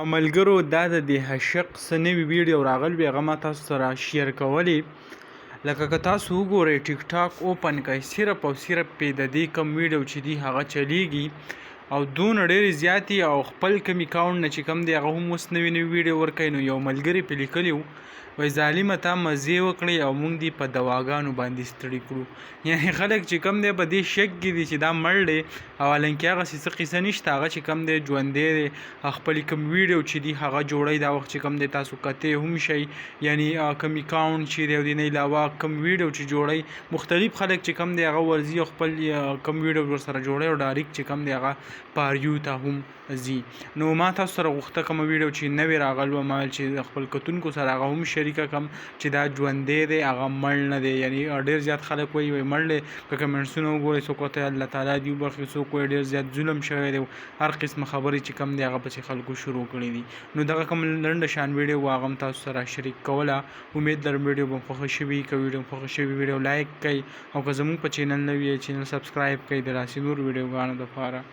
ملګرو دا د دې حشق څه نوي ویډیو راغلی وي هغه ما تاسو سره شیر کولی. لکه که تاسو وګورئ ټیک ټاک اوپن کړئ، صرف او صرف پې د دې کم ویډیو چې دی هغه چلیږي او دونه ډېرې زیاتې او خپل کم اکاونټ نه چې کم دی هغه هم اوس نوي نوي ویډیو ورکوي. نو یو ملګري پې لیکلي وو وایي ظالمه تا مزې وکړئ او موږ دې په دواګانو باندې ستړي کړو. یعنې خلک چې کم دی په دې شک کې دي چې دا مړ دی او حالانکې هغسې څه قصه نشته، هغه چې کم دی ژوندی دی. خپلې کم ویډیو چې دي هغه جوړی دا وخت چې کم دی تاسو کتی هم شئ، یعنې کم اکاونټ چې دی او دې نه علاوه کم ویډیو چې جوړی مختلف خلک چې کم دی هغه ورځي او خپل کم ویډیو ورسره جوړی او ډایرکټ چې کم دی هغه پاریو ته هم ځي. نو ما تاسو سره غوښته کومه ویډیو چې نوې راغلی وه ما ویل چې خپل کتونکو سره هغه هم شریکه کړم چې دا ژوندی دی هغه مړ نه دی. یعنې ډېر زیات خلک وایي مړ دی، که کمنټسونه وګورئ څوک ورته الله تعالی دې وبخښي، څوک وایي ډېر زیات ظلم شوی دی، هر قسمه خبرې چې کم دی هغه پسې خلکو شروع کړي دي. نو دغه کوم لنډه شان ویډیو وه هغه هم تاسو سره شریک کوله. امید لرم ویډیو به خوښه شوي. که ویډیو خوښه شوي ویډیو لایک کړئ او که زموږ په چینل نوي یې چینل سبسکرایب کړئ د داسې نور ویډیوګانو دپاره.